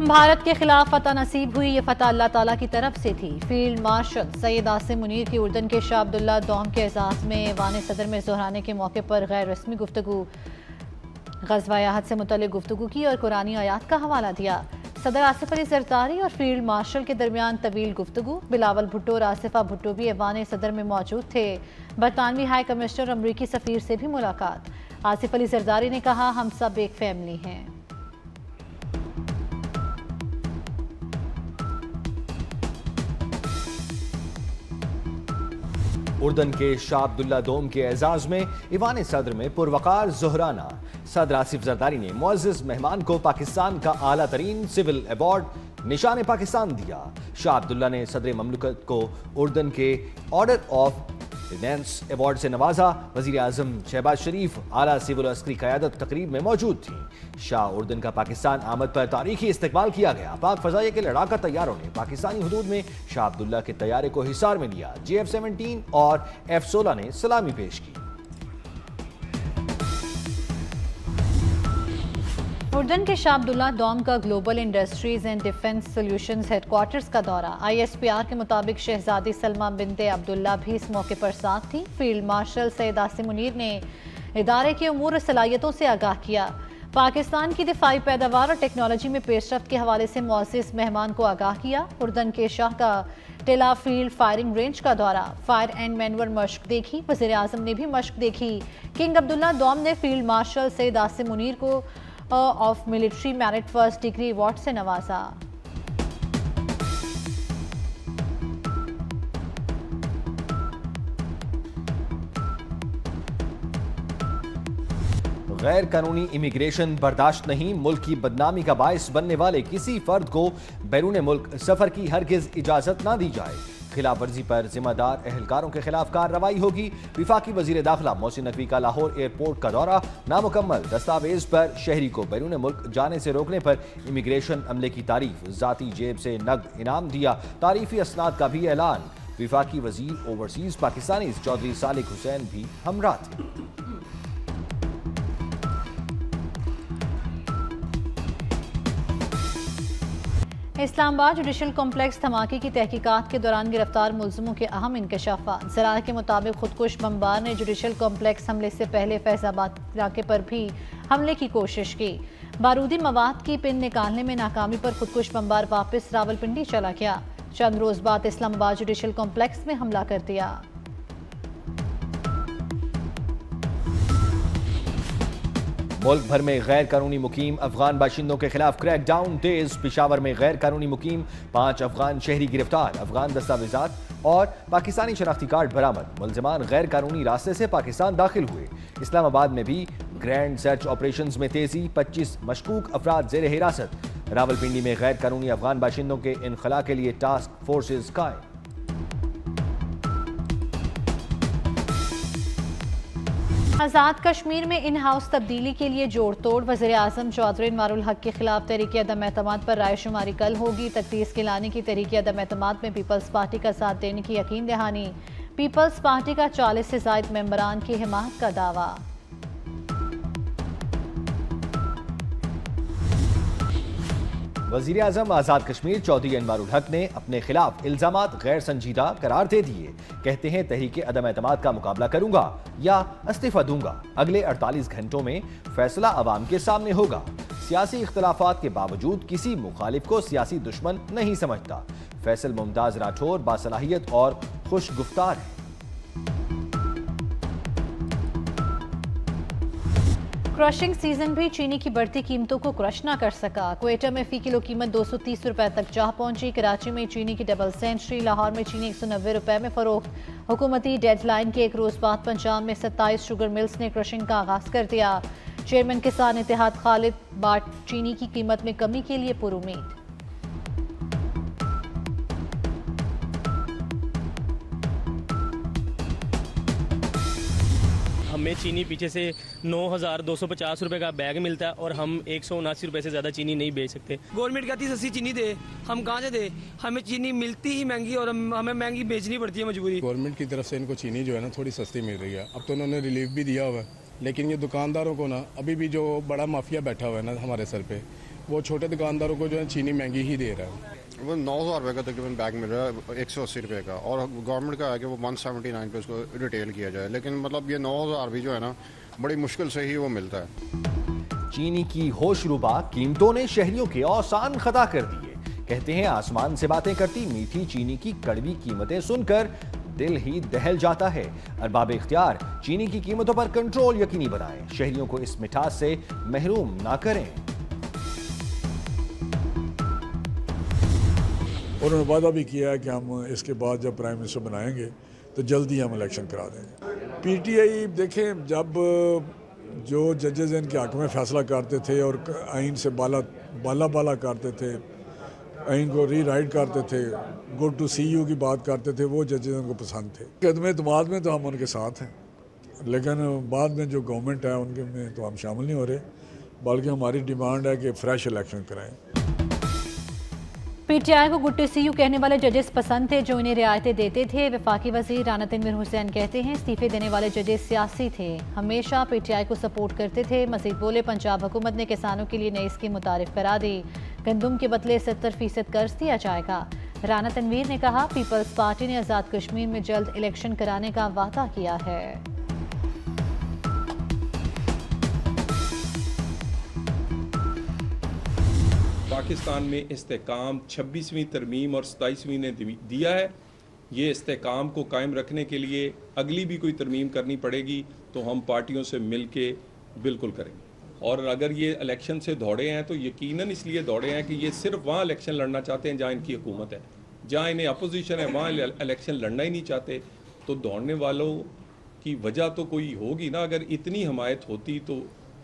भारत के खिलाफ फतह नसीब हुई। ये फतह अल्लाह ताला की तरफ से थी। फील्ड मार्शल सैयद आसिम मुनीर की उर्दन के शाह अब्दुल्ला दौम के एजाज़ में ऐवान सदर में जोहराने के मौके पर गैर रस्मी गुफ्तगू, ग़ज़वा अहद से मुतल्लिक़ गुफ्तगू की और कुरानी आयात का हवाला दिया। सदर आसिफ अली ज़रदारी और फील्ड मार्शल के दरमियान तवील गुफ्तगू। बिलावल भुट्टो और आसिफा भुट्टो भी ऐवान सदर में मौजूद थे। बरतानवी हाई कमिश्नर और अमरीकी सफ़ीर से भी मुलाकात। आसिफ अली ज़रदारी ने कहा, हम सब एक फैमिली हैं। उर्दन के शाह अब्दुल्ला दोम के एजाज में ईवान सदर में पुरवकार जोहराना। सदर आसिफ जरदारी ने मुअज़्ज़िज़ मेहमान को पाकिस्तान का आला तरीन सिविल अवार्ड निशान पाकिस्तान दिया। शाह अब्दुल्ला ने सदर ममलकत को उर्दन के ऑर्डर ऑफ रेनेसांस अवार्ड से नवाजा। वज़ीर आज़म शहबाज शरीफ आला सिविल अस्करी क़यादत तकरीब में मौजूद थी। शाह उर्दन का पाकिस्तान आमद पर तारीखी इस्तकबाल किया गया। पाक फ़ज़ाइया के लड़ाका तैयारों ने पाकिस्तानी हुदूद में शाह अब्दुल्ला के तैयारे को हिसार में लिया। JF-17 और F-16 ने सलामी पेश की। उर्दन के शाह अब्दुल्ला दौम का global industries and defence solutions headquarters का दौरा। ISPR के मुताबिक शहजादी सलमा बिनते अब्दुल्ला भी इस मौके पर साथ थी। फील्ड मार्शल सैयद आसिम मुनीर ने इदारे के उमूर और सलाहियतों से आगाह किया। पाकिस्तान की दिफाई पैदावार और टेक्नोलॉजी में पेशरफ्त के हवाले से मुअज़्ज़िज़ मेहमान को आगाह किया। उर्दन के शाह का टेला फील्ड फायरिंग रेंज का दौरा। फायर एंड मैनवर मश्क देखी। वज़ीर आज़म ने भी मश्क देखी। किंग अब्दुल्ला दौम ने फील्ड मार्शल सैयद आसिम मुनीर को of military merit first degree award से नवाजा। गैर कानूनी इमिग्रेशन बर्दाश्त नहीं। मुल्क की बदनामी का बायस बनने वाले किसी फर्द को बैरून मुल्क सफर की हरगिज इजाजत ना दी जाए। खिलाफ वर्जी पर जिम्मेदार एहलकारों के खिलाफ कार्रवाई होगी। विफाकी वजीर दाखिला मोहसिन नकवी का लाहौर एयरपोर्ट का दौरा। नामुकम्मल दस्तावेज पर शहरी को बैरून मुल्क जाने से रोकने पर इमिग्रेशन अमले की तारीफ। जाती जेब से नकद इनाम दिया। तारीफी असनाद का भी ऐलान। विफाकी वजीर ओवरसीज पाकिस्तानी चौधरी सालिक हुसैन भी हमरा थे। इस्लामाबाद जुडिशल कॉम्प्लेक्स धमाके की तहकीकात के दौरान गिरफ्तार मुलजिमों के अहम इंकशाफात। ज़राए के मुताबिक खुदकुश बमबार ने जुडिशल कॉम्प्लेक्स हमले से पहले फैजाबाद इलाके पर भी हमले की कोशिश की। बारूदी मवाद की पिन निकालने में नाकामी पर खुदकुश बमबार वापस रावलपिंडी चला गया। चंद रोज बाद इस्लामाबाद जुडिशल कॉम्प्लेक्स में हमला कर दिया। मुल्क भर में गैर कानूनी मुकीम अफगान बाशिंदों के खिलाफ क्रैकडाउन तेज। पिशावर में गैर कानूनी मुकीम 5 अफगान शहरी गिरफ्तार। अफगान दस्तावेजात और पाकिस्तानी शनाख्ती कार्ड बरामद। मुलजिमान गैर कानूनी रास्ते से पाकिस्तान दाखिल हुए। इस्लामाबाद में भी ग्रैंड सर्च ऑपरेशंस में तेजी। 25 मशकूक अफराद जेर हिरासत। रावलपिंडी में गैर कानूनी अफगान बाशिंदों के इनखला के लिए टास्क फोर्सेज कायम। आज़ाद कश्मीर में इन हाउस तब्दीली के लिए जोड़ तोड़। वज़ीर आज़म चौधरी अनवारुल हक के खिलाफ तहरीक अदम एतमाद पर रायशुमारी कल होगी। तकदीस के लाने की तहरीक अदम एतमाद में पीपल्स पार्टी का साथ देने की यकीन दहानी। पीपल्स पार्टी का 40 से ज़ायद मेंबरान की हिमायत का दावा। वज़ीर आज़म आज़ाद कश्मीर चौधरी अनवारुल हक ने अपने खिलाफ इल्ज़ामात गैर संजीदा करार दे दिए। कहते हैं तहरीक अदम एतमाद का मुकाबला करूंगा या इस्तीफा दूंगा। अगले 48 घंटों में फैसला अवाम के सामने होगा। सियासी इख्तलाफात के बावजूद किसी मुखालिफ को सियासी दुश्मन नहीं समझता। फैसल मुमताज राठौर बासलाहियत और खुश गुफ्तार है। क्रशिंग सीजन भी चीनी की बढ़ती कीमतों को क्रश ना कर सका। क्वेटा में फी किलो कीमत 230 रुपए तक जा पहुंची। कराची में चीनी की डबल सेंचुरी। लाहौर में चीनी 190 रुपए में फरोख्त। हुकूमती डेडलाइन के एक रोज बाद पंजाब में 27 शुगर मिल्स ने क्रशिंग का आगाज कर दिया। चेयरमैन किसान इत्तेहाद खालिद बाट चीनी की कीमत में कमी के लिए पुरुमीद। हमें चीनी पीछे से 9,250 रुपये का बैग मिलता है और हम 179 रुपये से ज़्यादा चीनी नहीं बेच सकते। गवर्नमेंट कहती है सस्ती चीनी दे, हम कहाँ से दे? हमें चीनी मिलती ही महंगी और हमें महंगी बेचनी पड़ती है मजबूरी। गवर्नमेंट की तरफ से इनको चीनी जो है ना थोड़ी सस्ती मिल रही है। अब तो उन्होंने रिलीफ भी दिया हुआ है, लेकिन ये दुकानदारों को ना अभी भी जो बड़ा माफिया बैठा हुआ है ना हमारे सर पे, वो छोटे दुकानदारों को जो है चीनी महंगी ही दे रहा है। वो 9,000 रुपये का तकरीबन बैग मिल रहा है, 180 रुपये का, और गवर्नमेंट का है कि वो 179 पे उसको रिटेल किया जाए, लेकिन मतलब ये 9,000 भी जो है ना बड़ी मुश्किल से ही वो मिलता है। चीनी की होशरुबा कीमतों ने शहरियों के औसान खता कर दिए। कहते हैं आसमान से बातें करती मीठी चीनी की कड़वी कीमतें सुनकर दिल ही दहल जाता है। अरबाब इख्तियार चीनी की कीमतों पर कंट्रोल यकीनी बनाएं, शहरियों को इस मिठास से महरूम ना करें। और उन्होंने वादा भी किया है कि हम इसके बाद जब प्राइम मिनिस्टर बनाएंगे तो जल्दी हम इलेक्शन करा देंगे। पीटीआई देखें, जब जो जजेस इनके हक में फैसला करते थे और आइन से बाला करते थे, आइन को रीराइट करते थे, गुड टू सी यू की बात करते थे, वो जजेस उनको पसंद थे। कदम एतमाद में तो हम उनके साथ हैं, लेकिन बाद में जो गवर्नमेंट है उनके में तो हम शामिल नहीं हो रहे, बल्कि हमारी डिमांड है कि फ्रेश इलेक्शन कराएं। पीटीआई को गुड टू सी यू कहने वाले जजेस पसंद थे जो इन्हें रियायतें देते थे। वफाकी वजीर राना तनवीर हुसैन कहते हैं इस्तीफे देने वाले जजेस सियासी थे, हमेशा पीटीआई को सपोर्ट करते थे। मजीद बोले पंजाब हुकूमत ने किसानों के लिए नई स्कीम मुतारिफ करा दी, गंदुम के बदले 70% कर्ज दिया जाएगा। राना तनवीर ने कहा पीपल्स पार्टी ने आज़ाद कश्मीर में जल्द इलेक्शन कराने का वादा किया है। पाकिस्तान में इस्तेकाम 26वीं तरमीम और 27वीं ने दिया है। ये इस्तेकाम को कायम रखने के लिए अगली भी कोई तरमीम करनी पड़ेगी तो हम पार्टियों से मिल के बिल्कुल करेंगे। और अगर ये इलेक्शन से दौड़े हैं तो यकीनन इसलिए दौड़े हैं कि ये सिर्फ वहाँ इलेक्शन लड़ना चाहते हैं जहाँ इनकी हुकूमत है, जहाँ इन्हें अपोजिशन है वहाँ इलेक्शन लड़ना ही नहीं चाहते। तो दौड़ने वालों की वजह तो कोई होगी ना, अगर इतनी हमायत होती तो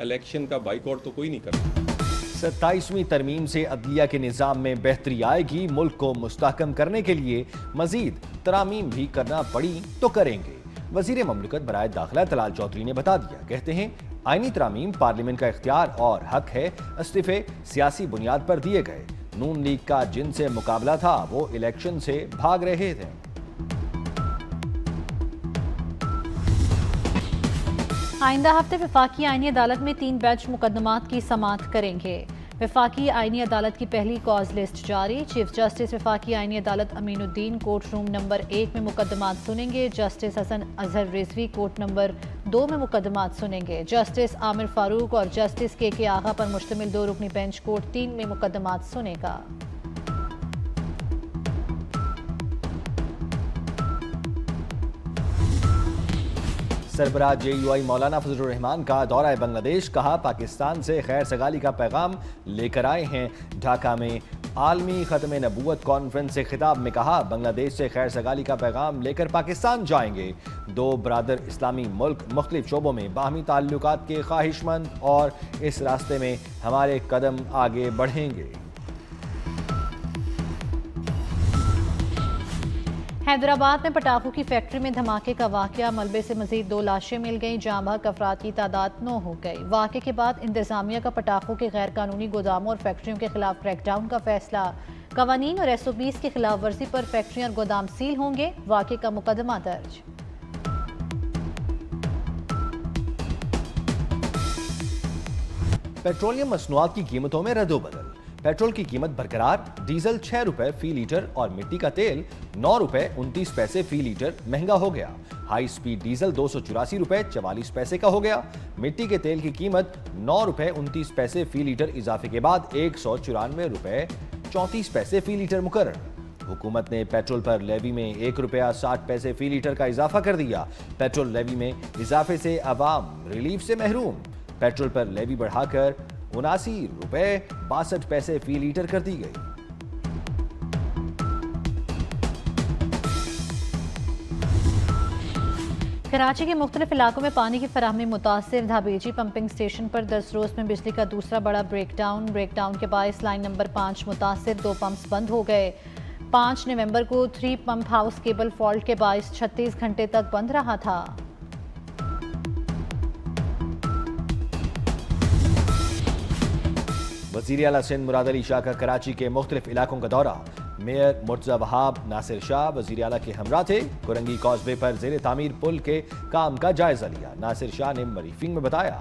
इलेक्शन का बाइकआउट तो कोई नहीं करता। 27वीं तरमीम से अदलिया के निज़ाम में बेहतरी आएगी, मुल्क को मुस्तहकम करने के लिए मजीद तरामीम भी करना पड़ी तो करेंगे। वजीर ममलकत बराए दाखिला तलाल चौधरी ने बता दिया। कहते हैं आईनी तरामीम पार्लियामेंट का इख्तियार और हक है, इस्तीफे सियासी बुनियाद पर दिए गए। नून लीग का जिनसे मुकाबला था वो इलेक्शन से भाग रहे थे। आइंदा हफ्ते वफाकी आईनी अदालत में 3 बेंच मुकदमात की समाअत करेंगे। वफाकी आईनी अदालत की पहली कॉज लिस्ट जारी। चीफ जस्टिस वफाकी आईनी अदालत अमीनुद्दीन कोर्ट रूम नंबर 1 में मुकदमात सुनेंगे। Justice Hasan Azhar Rizvi court number 2 में मुकदमात सुनेंगे। जस्टिस आमिर फारूक और जस्टिस के आगा पर मुश्तमिल 2 रुकनी बेंच कोर्ट 3 में मुकदमात सुनेगा। सरबराह JUI मौलाना फजलुर रहमान का दौरा बांग्लादेश, कहा पाकिस्तान से खैर सगाली का पैगाम लेकर आए हैं। ढाका में आलमी ख़त्म नबूवत कॉन्फ्रेंस से खिताब में कहा बांग्लादेश से खैर सगाली का पैगाम लेकर पाकिस्तान जाएंगे। 2 बरादर इस्लामी मुल्क मुख्तलिफ शोबों में बाहमी ताल्लुकात के ख्वाहिशमंद और इस रास्ते में हमारे कदम आगे बढ़ेंगे। हैदराबाद में पटाखों की फैक्ट्री में धमाके का वाकया, मलबे से मजीद 2 लाशें मिल गईं, जाँ बहक अफराद की तादाद 9 हो गई। वाकये के बाद इंतजामिया का पटाखों के गैर कानूनी गोदामों और फैक्ट्रियों के खिलाफ क्रैकडाउन का फैसला। कवानीन और SOPs की खिलाफ वर्जी पर फैक्ट्रियां और गोदाम सील होंगे। वाकये का मुकदमा दर्ज। पेट्रोलियम मसनूआत की कीमतों में रद्दोबदल। पेट्रोल की कीमत बरकरार, डीजल 6 रुपए फी लीटर और मिट्टी का तेल 9 रुपए 29 पैसे फी लीटर महंगा हो गया। हाई स्पीड डीजल 284 रुपए 44 पैसे का हो गया। मिट्टी के तेल की कीमत 9 रुपए 29 पैसे फी लीटर इजाफे के बाद 194 रुपए 34 पैसे फी लीटर मुकर्रर। हुकूमत ने पेट्रोल पर लेवी में 1 रुपया 60 पैसे फी लीटर का इजाफा कर दिया। पेट्रोल लेवी में इजाफे से अवाम रिलीफ से महरूम। पेट्रोल पर लेवी बढ़ाकर 79 रुपए 62 पैसे फी लीटर कर दी गई। कराची के मुख्तलिफ इलाकों में पानी की फराहमी मुतासिर। धाबेजी पंपिंग स्टेशन पर 10 रोज में बिजली का दूसरा बड़ा ब्रेकडाउन के बायस लाइन नंबर 5 मुतासिर, 2 पंप्स बंद हो गए। 5 नवंबर को 3 पंप हाउस केबल फॉल्ट के बायस 36 घंटे तक बंद रहा था। वज़ीर आला सिंध मुराद अली शाह का कराची के मुख्तलिफ इलाकों का दौरा। मेयर मुर्तज़ा वहाब नासिर शाह वज़ीर आला के हमरा थे। कुरंगी कॉजवे पर ज़ेर तामीर पुल के काम का जायजा लिया। नासिर शाह ने ब्रीफिंग में बताया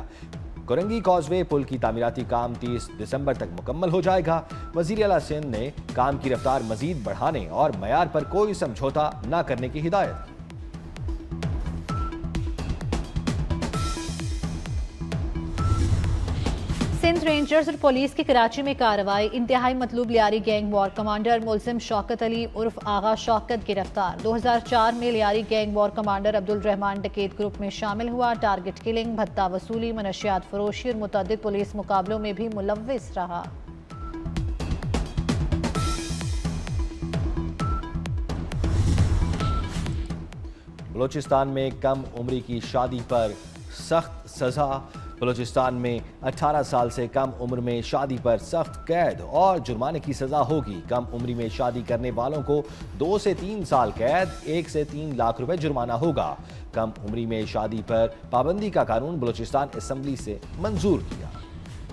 कोरंगी कॉजवे पुल की तामीराती काम 30 दिसंबर तक मुकम्मल हो जाएगा। वजीर आला सिंध ने काम की रफ्तार मजीद बढ़ाने और मयार पर कोई समझौता न करने की हिदायत की। सिंध रेंजर्स और पुलिस की कराची में कार्रवाई। इंतहाई मतलूब लियारी गैंग वॉर कमांडर मुल्जिम शौकत अली उर्फ आगा शौकत गिरफ्तार। 2004 में Lyari gang war commander Abdul Rehman डकैत ग्रुप में शामिल हुआ। टारगेट किलिंग, भत्ता वसूली, मनशियात फरोशी और मुतअद्दिद पुलिस मुकाबलों में भी मुलव्विस रहा। बलूचिस्तान में कम उम्री की शादी पर सख्त सजा। बलूचिस्तान में 18 साल से कम उम्र में शादी पर सख्त कैद और जुर्माने की सजा होगी। कम उम्री में शादी करने वालों को 2 से 3 साल कैद, 1 से 3 लाख रुपए जुर्माना होगा। कम उम्री में शादी पर पाबंदी का कानून बलूचिस्तान असम्बली से मंजूर किया।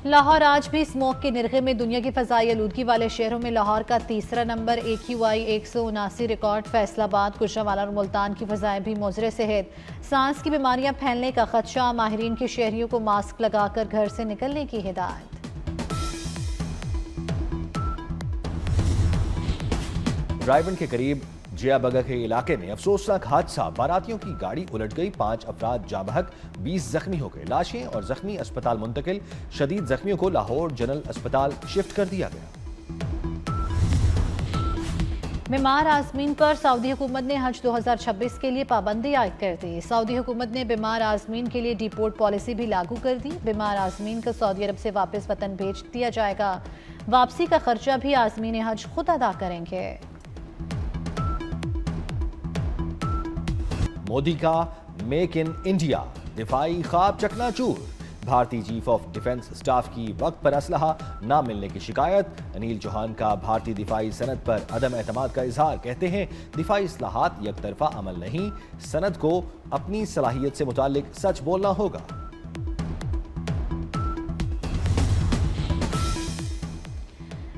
लाहौर आज भी स्मोक के निरखे में दुनिया की फ़ज़ाई आलूदगी वाले शहरों में लाहौर का तीसरा number. AQI 179 record. Faisalabad, Gujranwala और मुल्तान की फ़ज़ाएं भी मुज़र सेहत। सांस की बीमारियां फैलने का खदशा। माहिरीन की शहरियों को मास्क लगाकर घर से निकलने की हिदायत। रायबंद के करीब जियाबगा के इलाके में अफसोसनाक हादसा। बारातियों की गाड़ी उलट गई, 5 अफराद जाँ बहक, 20 जख्मी हो गए। लाशें और जख्मी अस्पताल मुंतकिल। शदीद जख्मियों को लाहौर जनरल अस्पताल शिफ्ट कर दिया गया। बीमार आज़मीन पर सऊदी हुकूमत ने हज 2026 के लिए पाबंदी आयद कर दी। सऊदी हुकूमत ने बीमार आज़मीन के लिए डिपोर्ट पॉलिसी भी लागू कर दी। बीमार आज़मीन को सऊदी अरब से वापस वतन भेज दिया जाएगा। वापसी का खर्चा भी आज़मीन हज खुद अदा करेंगे। मोदी का मेक इन इंडिया दिफाई ख्वाब चकनाचूर। भारतीय चीफ ऑफ डिफेंस स्टाफ की वक्त पर असलहा न मिलने की शिकायत। अनिल चौहान का भारतीय दिफाई सनद पर अदम एतमाद का इजहार। कहते हैं दिफाई इस्लाहात यकतरफा अमल नहीं, सनद को अपनी सलाहियत से मुतालिक सच बोलना होगा।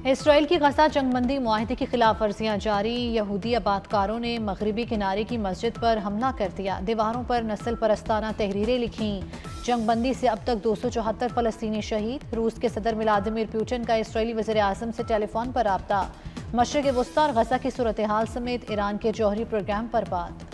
इसराइल की गजा जंगबंदी मुआहिदे की खिलाफ वर्जियां जारी। यहूदी आबादकारों ने मगरबी किनारे की मस्जिद पर हमला कर दिया। दीवारों पर नस्ल परस्ताना तहरीरें लिखीं। जंगबंदी से अब तक 274 फलस्तीनी शहीद। रूस के सदर व्लादिमीर पुतिन का इसराइली वज़ीर आज़म से टेलीफोन पर राब्ता। मशरिक़ वस्ता और गजा की सूरत हाल समेत ईरान के जौहरी प्रोग्राम पर बात।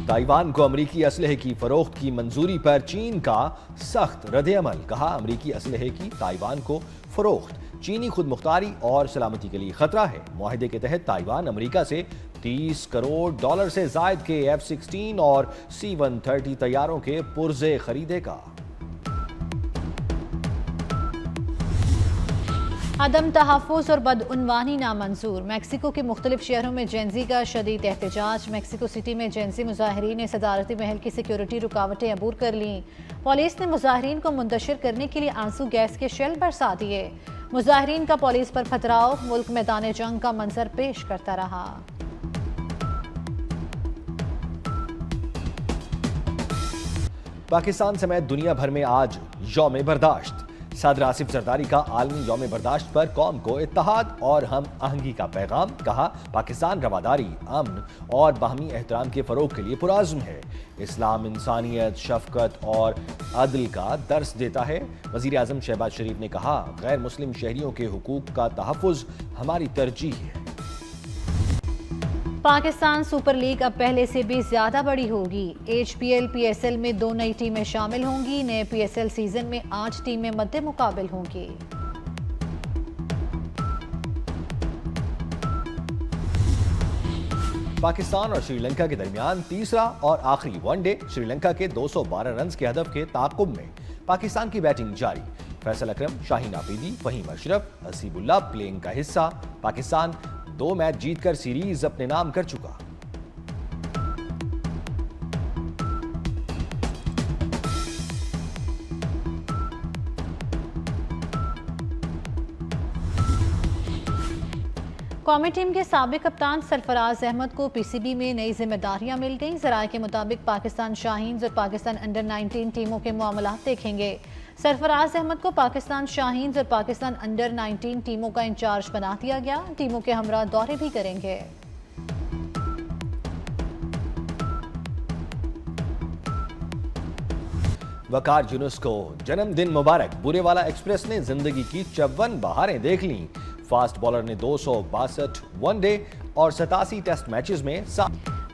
ताइवान को अमरीकी असलहे की फरोख्त की मंजूरी पर चीन का सख्त रद्द-ए-अमल। कहा अमरीकी असलहे की ताइवान को फरोख्त चीनी खुद मुख्तारी और सलामती के लिए खतरा है। मुआहिदे के तहत ताइवान अमरीका से $30 करोड़ से जायद के F-16 और C-130 तैयारों के पुर्जे खरीदेगा। अदम तहफ़्फ़ुज़ और बदउनवानी नामंजूर। मैक्सिको के मुख्तलिफ शहरों में जेंजी का शदीद एहतजाज। मैक्सिको सिटी में जेंजी मुजाहिरीन ने सदारती महल की सिक्योरिटी रुकावटें अबूर कर लीं। पुलिस ने मुजाहिरीन को मुंतशिर करने के लिए आंसू गैस के शेल बरसा दिए। मुजाहिरीन का पुलिस पर पथराव। मुल्क मैदान जंग का मंजर पेश करता रहा। पाकिस्तान समेत दुनिया भर में आज यौम बर्दाश्त। सदर आसिफ जरदारी का आलमी यौम बर्दाश्त पर कौम को इत्तेहाद और हम आहंगी का पैगाम। कहा पाकिस्तान रवादारी, अमन और बाहमी एहतराम के फरोग के लिए पुराज़्म है। इस्लाम इंसानियत, शफकत और अदल का दर्स देता है। वज़ीर आज़म शहबाज शरीफ ने कहा गैर मुस्लिम शहरियों के हुकूक का तहफ़्फ़ुज़ हमारी तरजीह है। पाकिस्तान सुपर लीग अब पहले से भी ज्यादा बड़ी होगी। HPL PSL में 2 नई टीमें शामिल होंगी। नए PSL सीजन में 8 टीमें मद्दे मुकाबिल होंगी। पाकिस्तान और श्रीलंका के दरमियान तीसरा और आखिरी वनडे। श्रीलंका के 212 रन के हदफ के ताक़ुब में पाकिस्तान की बैटिंग जारी। फैसल अकरम, शाहीन आफरीदी, फहीम अशरफ, हसीबुल्लाह प्लेइंग का हिस्सा। पाकिस्तान 2 मैच जीतकर सीरीज अपने नाम कर चुका। कौमी टीम के साबिक कप्तान सरफराज अहमद को PCB में नई जिम्मेदारियां मिल गईं। ज़राए के मुताबिक पाकिस्तान शाहीन्स और पाकिस्तान अंडर 19 टीमों के मामलात देखेंगे। सरफराज अहमद को पाकिस्तान शाहीन्स और पाकिस्तान अंडर 19 टीमों का इंचार्ज बना दिया गया। टीमों के हमरा दौरे भी करेंगे। वकार यूनुस को जन्मदिन मुबारक। बुरेवाला एक्सप्रेस ने जिंदगी की 54 बहारें देख लीं। फास्ट बॉलर ने 262 वनडे और 87 टेस्ट मैचेस में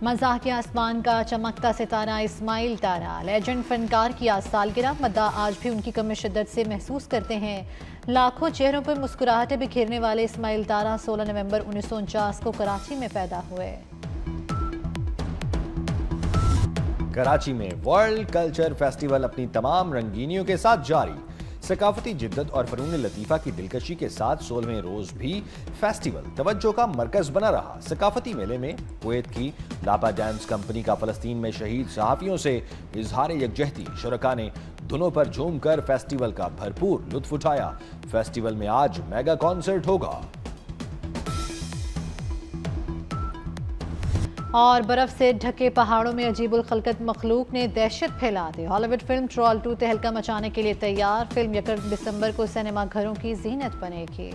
मज़ाह के आसमान का चमकता सितारा इस्माइल तारा, लेजेंड फनकार की आज सालगिरह। मद्दाह आज भी उनकी कमी शिद्दत से महसूस करते हैं। लाखों चेहरों पर मुस्कुराहटें बिखेरने वाले इस्माइल तारा 16 नवंबर 1949 को कराची में पैदा हुए। कराची में वर्ल्ड कल्चर फेस्टिवल अपनी तमाम रंगीनियों के साथ जारी। सकाफती जिद्दत और फनून लतीफ़ा की दिलकशी के साथ 16वें रोज भी फेस्टिवल तवज्जो का मरकज बना रहा। सकाफती मेले में कुवैत की लापा डांस कंपनी का फलस्तीन में शहीद सहाफ़ियों से इजहार यकजहती। शुरका ने धुनों पर झूमकर फेस्टिवल का भरपूर लुत्फ उठाया। फेस्टिवल में आज मेगा कॉन्सर्ट होगा। और बर्फ से ढके पहाड़ों में अजीबुल खलकत मखलूक ने दहशत फैला दी। हॉलीवुड फिल्म ट्रॉल 2 तहलका मचाने के लिए तैयार। फिल्म 1 दिसंबर को सिनेमा घरों की जीनत बनेगी।